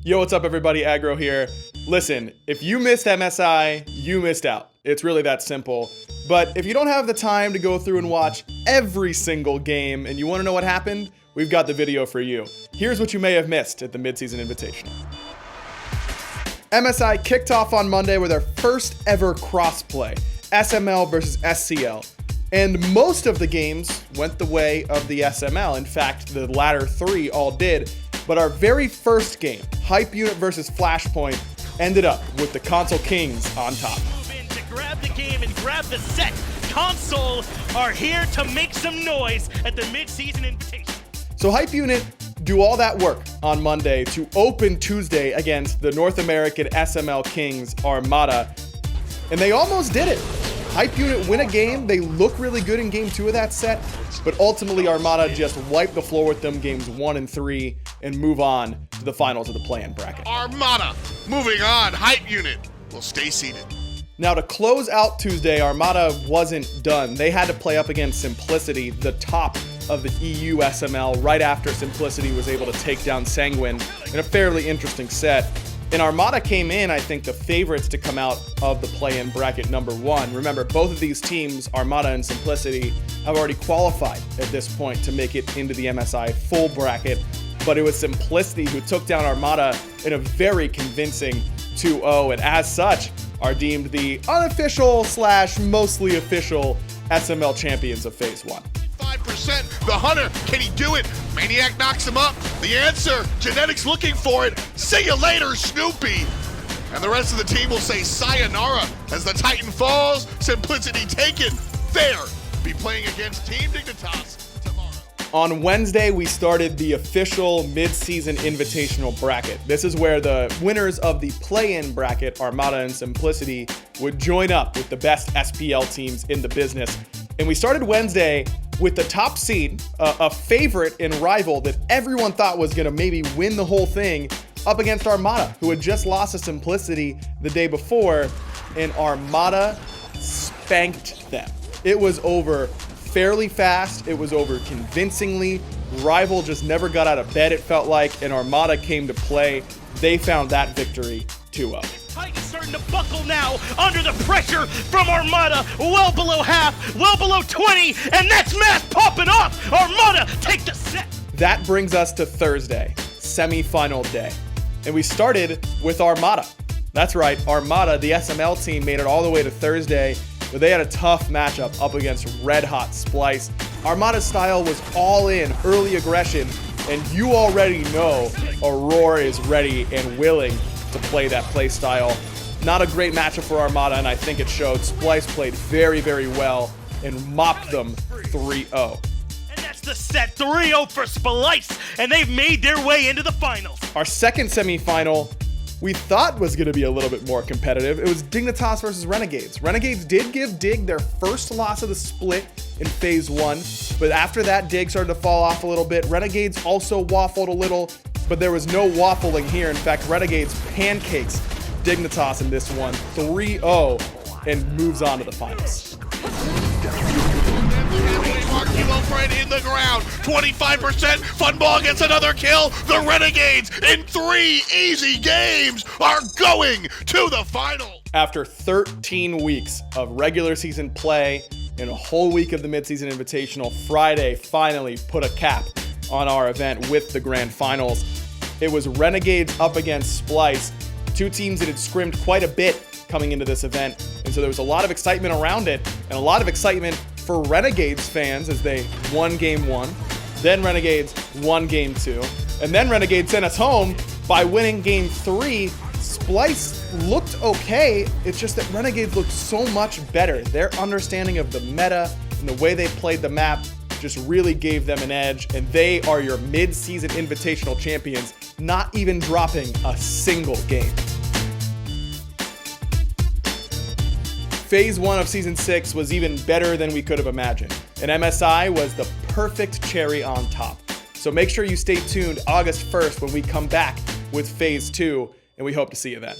Yo, what's up everybody, Aggro here. Listen, if you missed MSI, you missed out. It's really that simple. But if you don't have the time to go through and watch every single game and you want to know what happened, we've got the video for you. Here's what you may have missed at the Mid-Season Invitational. MSI kicked off on Monday with our first ever crossplay, SML versus SCL. And most of the games went the way of the SML. In fact, the latter three all did. But our very first game, Hype Unit versus Flashpoint, ended up with the Console Kings on top. Move in to grab the game and grab the set. Console are here to make some noise at the Mid-Season Invitational. So Hype Unit do all that work on Monday to open Tuesday against the North American SML Kings ARMADA. And they almost did it. Hype Unit win a game, they look really good in game 2 of that set, but ultimately ARMADA just wiped the floor with them games 1 and 3 and move on to the finals of the play-in bracket. ARMADA moving on, Hype Unit will stay seated. Now to close out Tuesday, ARMADA wasn't done. They had to play up against Simplicity, the top of the EU SML, right after Simplicity was able to take down Sanguine in a fairly interesting set. And ARMADA came in, I think, the favorites to come out of the play-in bracket number 1. Remember, both of these teams, ARMADA and Simplicity, have already qualified at this point to make it into the MSI full bracket. But it was Simplicity who took down ARMADA in a very convincing 2-0, and as such, are deemed the unofficial / mostly official SML champions of Phase 1. 5%, the Hunter, can he do it? Maniac knocks him up. The answer, Genetics looking for it. See you later, Snoopy. And the rest of the team will say sayonara as the Titan falls. Simplicity taken. There, be playing against Team Dignitas tomorrow. On Wednesday, we started the official Mid-Season Invitational bracket. This is where the winners of the play-in bracket, ARMADA and Simplicity, would join up with the best SPL teams in the business. And we started Wednesday with the top seed, a favorite and rival that everyone thought was gonna maybe win the whole thing, up against ARMADA, who had just lost to Simplicity the day before, and ARMADA spanked them. It was over fairly fast, it was over convincingly. Rival just never got out of bed, it felt like, and ARMADA came to play. They found that victory 2-0. Titans starting to buckle now under the pressure from ARMADA, well below half, well below 20, and that's mass popping off. ARMADA take the set. That brings us to Thursday, semi-final day. And we started with ARMADA. That's right, ARMADA, the SML team, made it all the way to Thursday, but they had a tough matchup up against Red Hot Splice. ARMADA's style was all in, early aggression, and you already know Aurora is ready and willing to play that play style. Not a great matchup for ARMADA, and I think it showed. Splice played very, very well and mopped them 3-0. And that's the set, 3-0 for Splice, and they've made their way into the finals. Our second semifinal we thought was going to be a little bit more competitive. It was Dignitas versus Renegades. Renegades did give Dig their first loss of the split in Phase 1, but after that, Dig started to fall off a little bit. Renegades also waffled a little, but there was no waffling here. In fact, Renegades pancakes Dignitas in this one, 3-0, and moves on to the finals. In the ground, 25%, fun ball gets another kill. The Renegades in 3 easy games are going to the final. After 13 weeks of regular season play and a whole week of the Mid-Season Invitational, Friday finally put a cap on our event with the grand finals. It was Renegades up against Splice, two teams that had scrimmed quite a bit coming into this event, and so there was a lot of excitement around it, and a lot of excitement for Renegades fans as they won game 1, then Renegades won game 2, and then Renegades sent us home by winning game 3. Splice looked okay, it's just that Renegades looked so much better. Their understanding of the meta and the way they played the map just really gave them an edge, and they are your Mid-Season Invitational champions, not even dropping a single game. Phase 1 of Season 6 was even better than we could have imagined, and MSI was the perfect cherry on top. So make sure you stay tuned August 1st when we come back with Phase 2, and we hope to see you then.